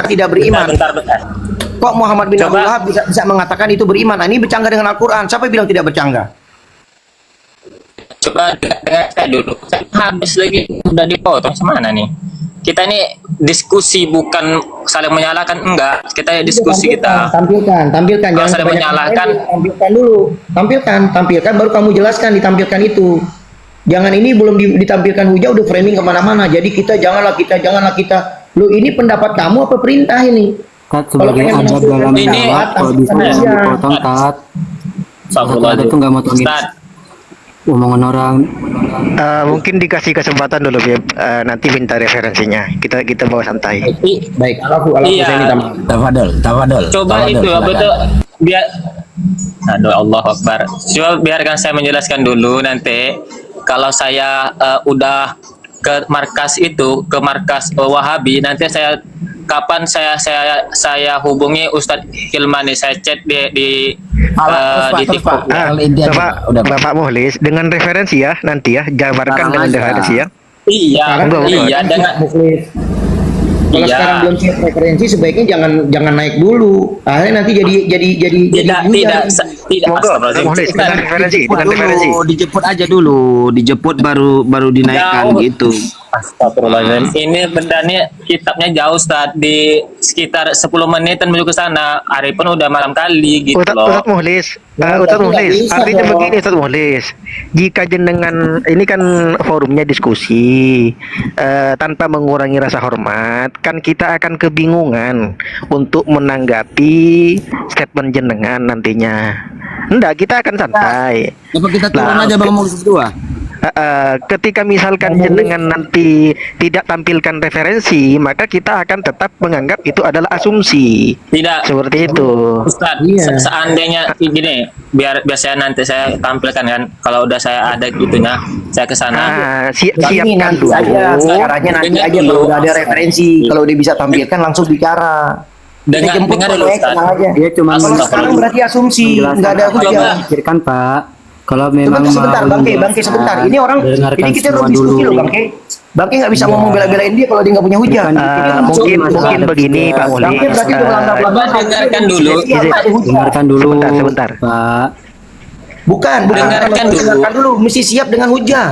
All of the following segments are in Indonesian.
tidak beriman. Bentar. Kok Muhammad bin Abdul Coba. Wahab bisa mengatakan itu beriman? Nah, ini bercanggah dengan Al-Quran. Siapa yang bilang tidak bercanggah? Coba dengar saya dulu. Habis lagi udah dipotong semana nih? Kita ini diskusi bukan saling menyalahkan, enggak. Kita diskusi kita. Tampilkan. Kalau Jangan saling kebanyakan menyalahkan, tampilkan dulu. Tampilkan baru kamu jelaskan, ditampilkan itu. Jangan ini belum ditampilkan hujah udah framing kemana-mana. Jadi janganlah kita. Lu ini pendapat kamu apa perintah ini? Tat, Kalau sebagai pengen adab menafsirkan dalam ini, dakwah, kalau bisa tampilkan jangan aja. dipotong, Tat. Satu adab tuh nggak motongin Ustaz, omongan orang. Mungkin dikasih kesempatan dulu, Beb. Nanti minta referensinya. Kita bawa santai. Baik, alafu Iya. saya minta maaf. Tafadol. coba itu betul biar. Aduh, Allah Akbar. Coba biarkan saya menjelaskan dulu nanti. Kalau saya udah ke markas Wahabi, nanti saya kapan saya hubungi Ustadz Hilman nih, saya chat di TikTok. Bapak Muhlis dengan referensi ya nanti ya, jabarkan dengan referensi ya. Iya, dengan Kalau Iya. sekarang belum siap referensi, sebaiknya jangan naik dulu. Akhirnya nanti jadi tidak buyar. Monggo, Muhlis dengan referensi. dijemput aja dulu, dijemput baru dinaikkan Jauh. gitu. Astagfirullahaladzim. Ini benda nih kitabnya jauh, Ustaz, di sekitar 10 menitan menuju ke sana. Hari pun udah malam kali gitu loh. Ustadz Muhlis, Ya, Ustadz tapi Muhlis, nggak bisa artinya dong. begini Ustadz Muhlis, jika jenengan ini kan forumnya diskusi, tanpa mengurangi rasa hormat, kan kita akan kebingungan untuk menanggapi statement jenengan nantinya. Enggak, kita akan santai. Apa kita turun Nah, aja Bang Mulis berdua? Ketika misalkan jenengan nanti tidak tampilkan referensi, maka kita akan tetap menganggap itu adalah asumsi. Tidak, Seperti itu. Ustaz, Iya. seandainya gini, biar nanti saya tampilkan kan, kalau udah saya ada gitunya, saya ke sana. Tapi ini Siapkan nanti dulu. aja, caranya nanti Dengar aja dulu. kalau udah ada referensi. Kalau udah bisa tampilkan langsung bicara. Dengar Kok, dulu, naik, Ustaz. tenang aja. Dia cuma Kalau Astagfirullah. sekarang berarti asumsi, nggak ada apa yang hujah. dipikirkan, Pak. Kalau memang Sebentar, mau Bangke, menjelaskan, sebentar. Ini orang, dengarkan ini kita semua belum diskusi dulu. loh, Bangke nggak bisa ngomong bela-belain dia kalau dia nggak punya hujah. Bukan. Mungkin begini Pak Muhlis. Bangke berarti udah melanggar Coba dengarkan dulu. Dengarkan dulu, Sebentar. Pak. Bukan. Dengarkan Kalau dulu. dengarkan dulu, mesti siap dengan hujah.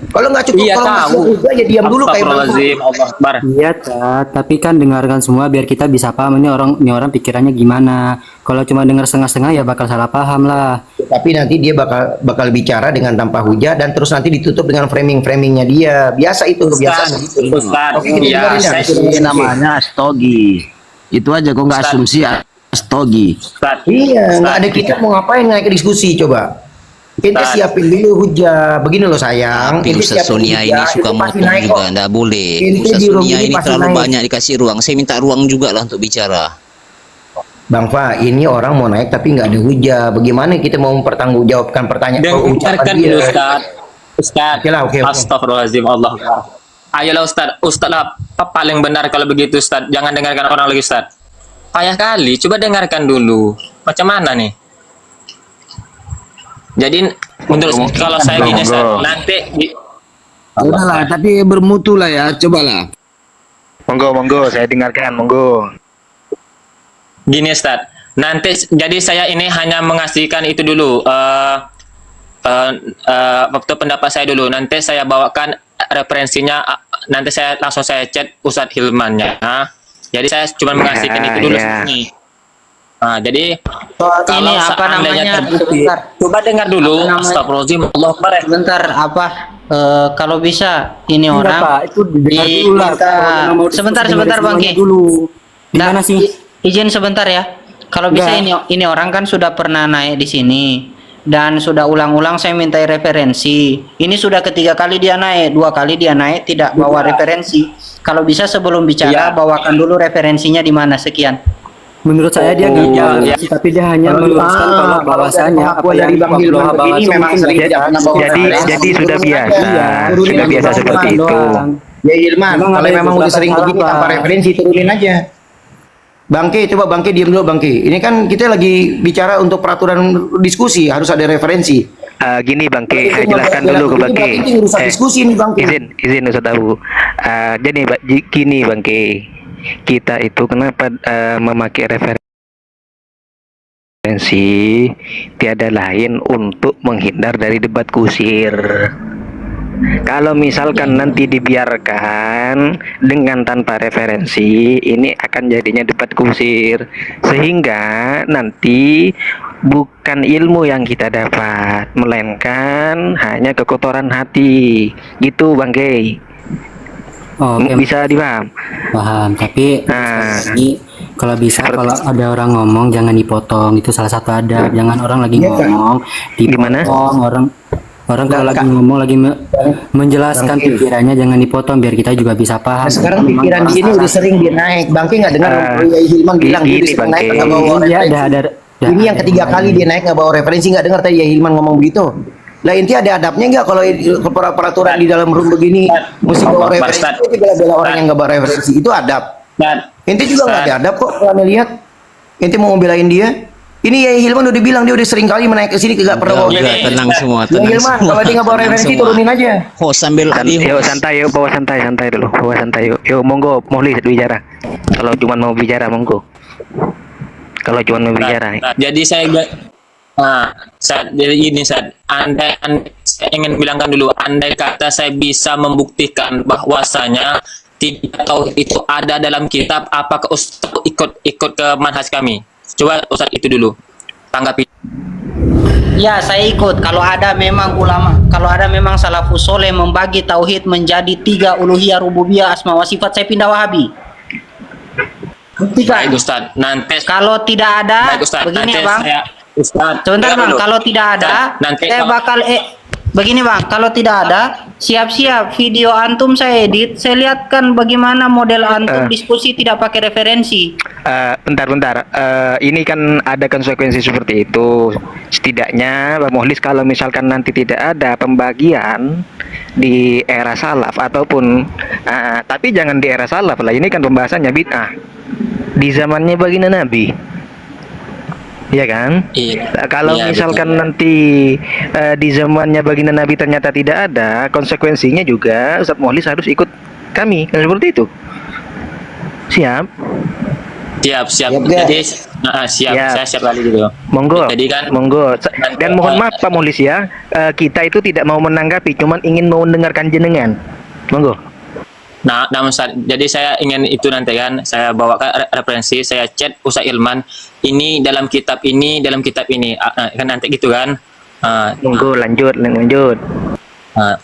Kalau nggak cukup, Iya, kalau nggak tahu. siap hujah ya diam dulu kayak Bangke. Astagfirullahaladzim, Allah Akbar. Iya, Tat. Tapi kan dengarkan semua biar kita bisa paham ini orang pikirannya gimana. Kalau cuma dengar setengah-setengah ya bakal salah paham lah. Tapi nanti dia bakal bicara dengan tanpa hujah dan terus nanti ditutup dengan framingnya dia. Biasa itu kebiasaan gitu. Ustaz, Oke, kita iya, dengerin ya. saya Ini namanya astogi. Itu aja kok nggak Ustaz. asumsi astogi. Ustaz, Iya, nggak Ustaz. ada kita mau ngapain naik ke diskusi coba. Kita Ustaz. siapin dulu hujah. Begini loh sayang. Tapi Ente Ustaz siapin Sonia ini hujah, suka itu pasti motong naik juga, kok. nggak boleh. Ini Ustaz di room Sonia ini ini pasti terlalu naik. banyak dikasih ruang. Saya minta ruang juga lah untuk bicara. Bang Fa, ini orang mau naik tapi nggak ada hujah. Bagaimana kita mau mempertanggungjawabkan pertanyaan Dengarkan dulu, Ustaz. Ustaz, Oke lah, oke. Astagfirullahaladzim, Allah Akbar. Ayolah Ustaz lah, paling benar kalau begitu Ustaz. Jangan dengarkan orang lagi Ustaz. Payah kali, coba dengarkan dulu. Macam mana nih? Jadi menurut kalau saya gini Ustaz, nanti Udahlah, tapi bermutu lah ya, cobalah. Monggo, saya dengarkan, monggo. gini Ustaz. Nanti jadi saya ini hanya mengasihkan itu dulu. Waktu pendapat saya dulu. Nanti saya bawakan referensinya. Nanti langsung saya chat Ustadz Hilmannya. Jadi saya cuma mengasihkan itu dulu. Ya. Nah, jadi kalau ini apa seandainya namanya? terbukti, Sebentar. coba dengar dulu. Apa namanya? Astagfirullahaladzim, Allah Akbar. Sebentar, apa kalau bisa ini Enggak, orang Pak. Itu didengar dulu lah. diminta- Kalau nggak mau diskusi, sebentar dengerin Bang semuanya Ki. dulu. Nah, Gimana sih? izin sebentar ya. Kalau bisa Enggak. ini orang kan sudah pernah naik di sini dan sudah ulang-ulang saya mintai referensi. Ini sudah ketiga kali dia naik, 2 kali dia naik tidak bawa referensi. Kalau bisa sebelum bicara Iya. bawakan dulu referensinya di mana sekian. Menurut saya dia nggak iya. punya, tapi dia hanya meluruskan kalau bahwasanya apa yang dari Bang Bang Hilman Abdullah begini bahas memang mungkin sering nggak tidak pernah bawa Jadi referensi. sudah biasa, Turunin sudah aja, biasa Bang seperti Hilman. itu. Ya Hilman, Memang kalau ada memang udah beberapa sering salah, begini Pak. tanpa referensi turunin aja. Bangke, coba Bangke diam dulu Bangke. Ini kan kita lagi bicara untuk peraturan diskusi, harus ada referensi. Gini Bangke, Itu saya jelaskan mau dulu ke bela-belain, Bangke. berarti ini urusan diskusi nih Bangke. Izin Ustaz tahu. Jadi gini Bangke, kita itu kenapa memakai referensi tiada lain untuk menghindar dari debat kusir. Kalau misalkan nanti dibiarkan dengan tanpa referensi, ini akan jadinya debat kusir, sehingga nanti bukan ilmu yang kita dapat, melainkan hanya kekotoran hati, gitu Bang Gey. Oke, Bisa dipaham? paham. Tapi Nah. ini kalau bisa, kalau ada orang ngomong jangan dipotong. Itu salah satu adab. Jangan orang lagi Iya, Kak. ngomong Gimana? dipotong. Orang kalau lagi ngomong, lagi menjelaskan Bangke. pikirannya, jangan dipotong biar kita juga bisa paham. Nah, sekarang Memang pikiran orang di ini salah. udah sering dia naik. Bangke nggak dengar Yai Hilman bilang dia Gini, udah sering naik Bangke. nggak bawa Iya, referensi. Ini yang ketiga kali dia naik nggak bawa referensi, nggak dengar tadi Yai Hilman ngomong begitu. Lah inti ada adabnya nggak kalau peraturan di dalam room begini mesti bawa referensi, itu bela-bela orang yang nggak bawa referensi, itu adab. Dan Inti juga nggak ada adab kok kalau Anda lihat. Inti mau ngebelain dia. Ini Yai Hilman udah bilang dia udah sering kali menaik ke sini nggak pernah bawa Udah, referensi. tenang semua, Yai tenang Hilman semua. kalau dia nggak bawa Tenang referensi semua. turunin aja. Oh, sambil Yuk santai, yuk bawa santai dulu, bawa santai yuk. Yuk monggo, Mohlis bicara. Kalau cuma mau bicara monggo. Kalau cuma mau bicara. jadi jadi gini Ustaz, saya ingin bilangkan dulu, andai kata saya bisa membuktikan bahwasanya tidak tauhid itu ada dalam kitab, apakah Ustaz ikut ke manhaj kami? Coba Ustaz itu dulu tanggapi. Ya, saya ikut. Kalau ada memang salafus soleh membagi tauhid menjadi 3 uluhiyah, rububiyah, asma wa sifat, saya pindah Wahabi. Buktikan. Baik Ustaz, nanti Kalau tidak ada, baik Ustaz, begini nanti ya Bang. Ustaz, Sebentar dengar Bang, dulu. kalau tidak ada, Ustaz, nanti saya kalau- bakal begini Bang, kalau tidak ada, siap-siap video antum saya edit, saya lihatkan bagaimana model antum diskusi tidak pakai referensi. Bentar. Ini kan ada konsekuensi seperti itu. Setidaknya Bang Mohlis kalau misalkan nanti tidak ada pembagian di era salaf ataupun tapi jangan di era salaf lah. Ini kan pembahasannya bid'ah. Di zamannya baginda Nabi. Iya kan? Iya. Kalau Iya, misalkan betul. nanti di zamannya baginda Nabi ternyata tidak ada, konsekuensinya juga Ustaz Mohlis harus ikut kami, kan seperti itu. Siap? Siap. Siap, Jadi guys. siap. Siap. Saya siap kali dulu. Monggo. Jadi kan Monggo. Dan mohon maaf Pak Mohlis ya, kita itu tidak mau menanggapi, cuman ingin mau mendengarkan jenengan. Monggo. Nah, Ustaz, jadi saya ingin itu nanti kan, saya bawakan referensi, saya chat Ustaz Ilman, ini dalam kitab ini, kan nanti gitu kan. Monggo lanjut.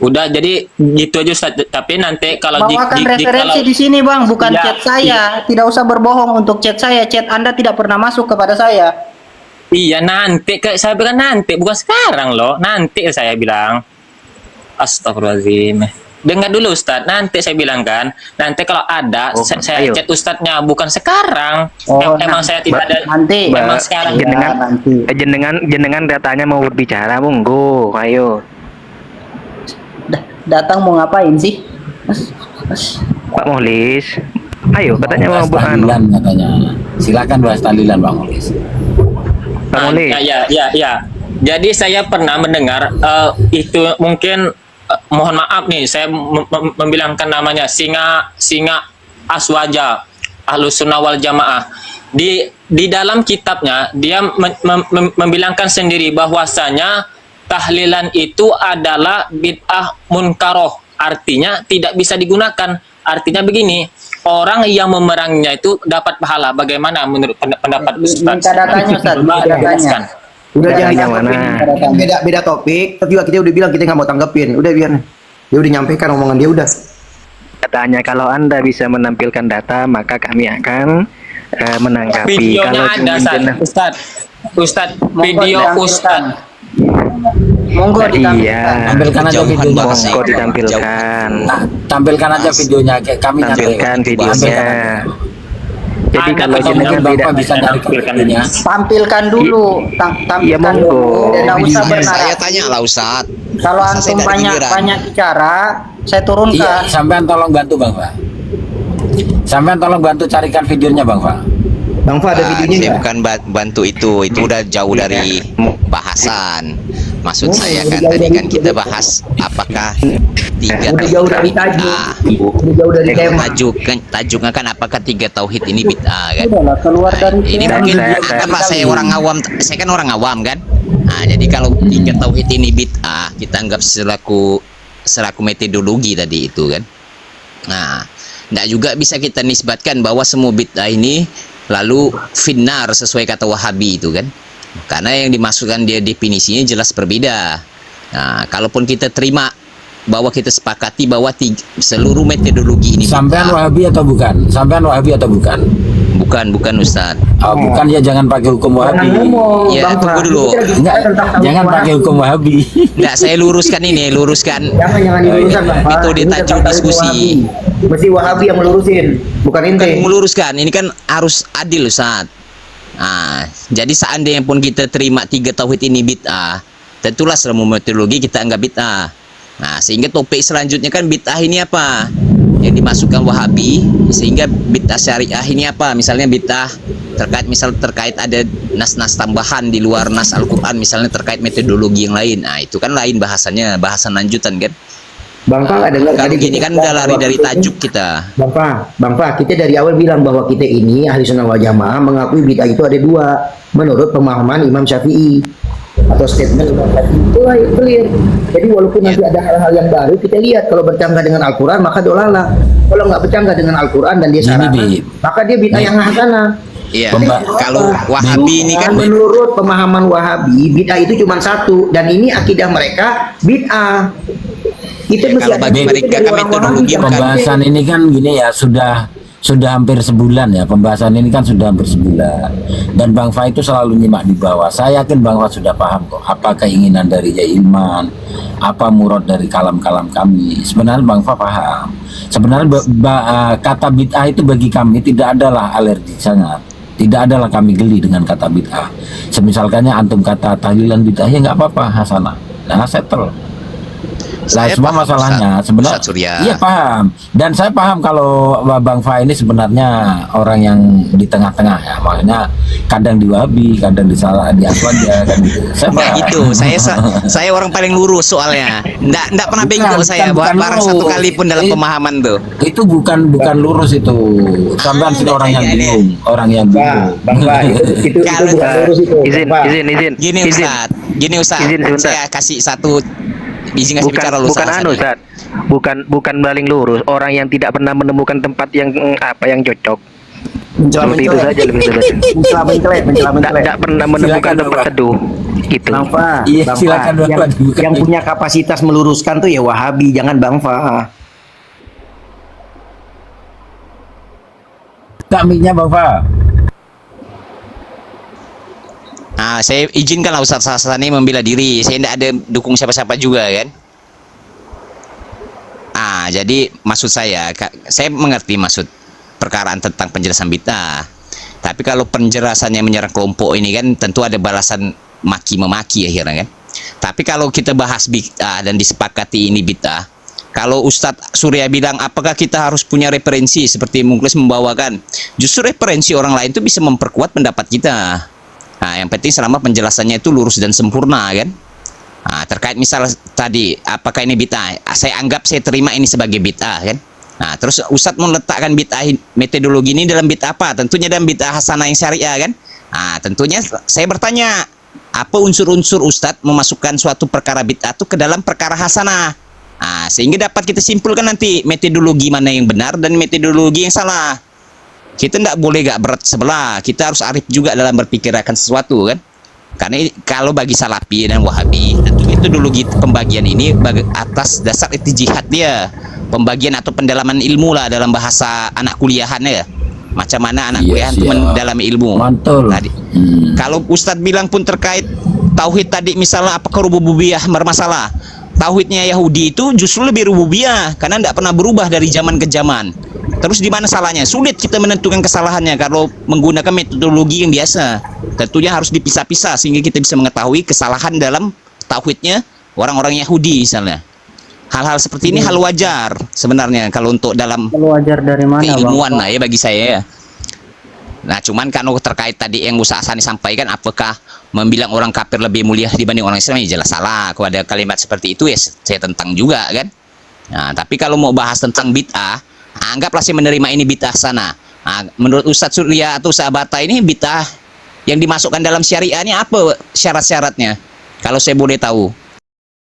Udah, jadi gitu aja Ustaz. Tapi nanti kalau Bawakan referensi kalau- di sini Bang, bukan Ya, chat saya. Tidak usah berbohong untuk chat saya. Chat Anda tidak pernah masuk kepada saya. Iya nanti, saya bilang nanti, bukan sekarang loh. Nanti saya bilang. Astagfirullahaladzim. Dengar dulu Ustaz, nanti saya bilang kan. Nanti kalau ada, Oh, saya ayo. chat Ustadznya, bukan sekarang. Oh, Emang saya tidak ada. nanti. Emang sekarang. jenengan, Ya, nanti. jenengan datanya mau berbicara, monggo, ayo. Datang mau ngapain sih? Pak Mohlis, ayo katanya mau bahas beranu. tahlilan katanya. Silakan bahas tahlilan Bang Mohlis. Pak Mohlis. Ya. Jadi saya pernah mendengar itu mungkin mohon maaf nih, saya membilangkan namanya Singa Aswaja Ahlus Sunnah wal Jamaah. Di dalam kitabnya dia membilangkan sendiri bahwasanya tahlilan itu adalah bid'ah munkaroh, artinya tidak bisa digunakan. Artinya begini, orang yang memeranginya itu dapat pahala. Bagaimana menurut pendapat Ustaz? Minta datanya Ustaz, Coba minta datanya. jelaskan. Udah jangan Datanya ditanggepin. mana? Beda topik, tapi juga kita udah bilang kita nggak mau tanggepin. Udah biar dia udah nyampaikan omongan dia udah. Katanya kalau Anda bisa menampilkan data, maka kami akan menanggapi. Videonya ada Ustaz, Monggo video ditampilkan. Ustaz. Monggo ditampilkan. Iya, Tampilkan aja Jauhan videonya. bahasa. monggo ditampilkan. Nah, tampilkan aja videonya, kayak kami nanti. Tampilkan videonya. Tampilkan. Jadi Ada kalau atau jenengan Bapak tidak bisa cari videonya. Tampilkan dulu, tampilkan Iya, monggo. dulu. Tidak usah Saya bernarasi. tanya lah Ustaz. Kalau Masa saya antum dari giliran? banyak bicara, saya Iya, turunkan. sampean tolong bantu Bang Pak. Sampean tolong bantu carikan videonya Bang Pak. Bang Fa ada Bukan, videonya saya nggak? bukan bantu itu udah jauh dari bahasan. Maksud saya kan tadi kan kita bahas apakah tiga Udah jauh dari tajuk. bid'ah. Udah jauh dari tema. Tajuknya kan apakah tiga tauhid ini bid'ah kan? Udahlah, keluar dari Ini Dan mungkin saya- anggaplah saya orang awam, saya kan orang awam kan. Nah, jadi kalau tiga tauhid ini bid'ah, kita anggap selaku metodologi tadi itu kan. Nah, tidak juga bisa kita nisbatkan bahwa semua bid'ah ini lalu finnar sesuai kata Wahabi itu kan. Karena yang dimasukkan dia definisinya jelas berbeda. Nah, kalaupun kita terima bahwa kita sepakati bahwa seluruh metodologi ini Sampean bid'ah. Wahabi atau bukan? Sampean Wahabi atau bukan? Bukan Ustaz. Oh, bukan ya, jangan pakai hukum Jangan Wahabi. ngomong, Ya, Bang tunggu Fah. dulu. Kita Enggak, tentang tauhid jangan Wahabi. pakai hukum Wahabi. Enggak, saya luruskan Jangan diluruskan Bang Fah. Metode Ini tajuk tentang tauhid diskusi. Wahabi. Mesti Wahabi yang melurusin, bukan ente. Kan meluruskan, ini kan harus adil Ustaz. Nah, jadi seandainya pun kita terima tiga tauhid ini bid'ah, tentulah selama metodologi kita anggap bid'ah. Nah, sehingga topik selanjutnya kan bid'ah ini apa? Yang dimasukkan Wahabi, sehingga bid'ah syariah ini apa? Misalnya bid'ah terkait ada nas-nas tambahan di luar nas Al-Qur'an, misalnya terkait metodologi yang lain. Nah, itu kan lain bahasannya, bahasan lanjutan kan. Bang Fah nggak dengar Kalau tadi gini kita kan udah lari bahwa dari kita tajuk ini- kita. Bang Fah, kita dari awal bilang bahwa kita ini ahli sunnah wal jamaah mengakui bid'ah itu ada dua menurut pemahaman Imam Syafi'i atau statement Imam Syafi'i itu clear. Jadi walaupun nanti ada hal-hal yang baru, kita lihat kalau bercanggah dengan Al-Quran maka dolalah. Kalau nggak bercanggah dengan Al-Quran dan dia Gini, saranah, Bib. maka dia bid'ah yang hasanah. Iya. Pemba- Kalau Wahabi ini kan menurut pemahaman Wahabi bid'ah itu cuma satu dan ini akidah mereka bid'ah. Itu Ya, kalau bagi mereka kan metodologi bukan. Pembahasan ini kan gini ya, sudah hampir sebulan ya, pembahasan ini kan sudah hampir sebulan, dan Bang Fa itu selalu nyimak di bawah. Saya yakin Bang Fa sudah paham kok apa keinginan dari Yai Ilman, apa murad dari kalam-kalam kami. Sebenarnya Bang Fa paham. Sebenarnya kata bid'ah itu bagi kami tidak adalah alergi sangat. Tidak adalah kami geli dengan kata bid'ah. Semisalkannya antum kata tahlilan bid'ah, ya nggak apa-apa, hasanah. Nah, settle. Nah, Saya semua paham, masalahnya Ustaz. sebenarnya Ustaz Surya. iya paham, dan saya paham kalau Bang Fa ini sebenarnya orang yang di tengah-tengah ya, makanya kadang di Wahabi, kadang di salah di Aswaja kan gitu. Saya Nggak paham. gitu, saya orang paling lurus soalnya. Nggak pernah Bukan, bengkok saya bukan barang lurus. satu kali pun dalam pemahaman tuh. Itu bukan lurus itu. Sampean sih orang yang bingung, orang yang bingung. Bang Fah, itu Kalau- bukan lurus itu. Izin, Bang Fah. izin. Gini izin. Ustaz, Izin sebentar. saya kasih satu izin kasih Bukan bicara lu bukan salah anu, satu. Ustaz. Bukan paling lurus. Orang yang tidak pernah menemukan tempat yang yang cocok. Seperti itu saja lebih tepatnya. mencela. Tidak pernah menemukan Silakan, tempat Bapak. teduh. Gitu. Bang Fah, Iya, Bang silakan, Fah. Bapak, dibuka. Yang punya kapasitas meluruskan tuh ya Wahabi, jangan Bang Fah. Tak mic-nya Bang Fa. Nah, saya izinkanlah Ustaz Hasani membela diri. Saya tidak ada dukung siapa-siapa juga kan. Jadi maksud saya mengerti maksud perkaraan tentang penjelasan bid'ah. Tapi kalau penjelasannya menyerang kelompok ini kan tentu ada balasan maki-memaki akhirnya kan. Tapi kalau kita bahas bid'ah dan disepakati ini bid'ah, kalau Ustadz Surya bilang apakah kita harus punya referensi seperti Muklis membawakan, justru referensi orang lain itu bisa memperkuat pendapat kita. Nah, yang penting selama penjelasannya itu lurus dan sempurna kan. Nah, terkait misal tadi apakah ini bid'ah, saya anggap saya terima ini sebagai bid'ah kan. Nah, terus Ustadz meletakkan bid'ah metodologi ini dalam bid'ah apa? Tentunya dalam bid'ah hasanah yang syariah kan. Nah, tentunya saya bertanya, apa unsur-unsur Ustadz memasukkan suatu perkara bid'ah itu ke dalam perkara hasanah? Nah, sehingga dapat kita simpulkan nanti metodologi mana yang benar dan metodologi yang salah. Kita tidak boleh gak berat sebelah, kita harus arif juga dalam berpikir akan sesuatu kan. Karena kalau bagi Salafi dan Wahabi, tentu metodologi pembagian ini atas dasar ijtihad dia, pembagian atau pendalaman ilmu lah dalam bahasa anak kuliahan ya. Macam mana anak kuliahan itu mendalami ilmu. Mantul. Tadi. Kalau Ustadz bilang pun terkait tauhid tadi misalnya apakah rububiyah bermasalah? Tauhidnya Yahudi itu justru lebih rububiyah karena tidak pernah berubah dari zaman ke zaman. Terus di mana salahnya? Sulit kita menentukan kesalahannya kalau menggunakan metodologi yang biasa. Tentunya harus dipisah-pisah sehingga kita bisa mengetahui kesalahan dalam tauhidnya orang-orang Yahudi misalnya. Hal-hal seperti ini hal wajar sebenarnya kalau untuk dalam Wajar dari mana, Bang? keilmuan lah ya bagi saya ya. Nah, cuman kan terkait tadi yang Ustaz Hasan sampaikan, apakah membilang orang kafir lebih mulia dibanding orang Islam, ya jelas salah. Kalau ada kalimat seperti itu ya saya tentang juga kan. Nah, tapi kalau mau bahas tentang bid'ah, anggaplah saya menerima ini bid'ah sana. Nah, menurut Ustaz Surya atau Ustaz Bata ini bid'ah yang dimasukkan dalam syariah ini apa syarat-syaratnya? Kalau saya boleh tahu.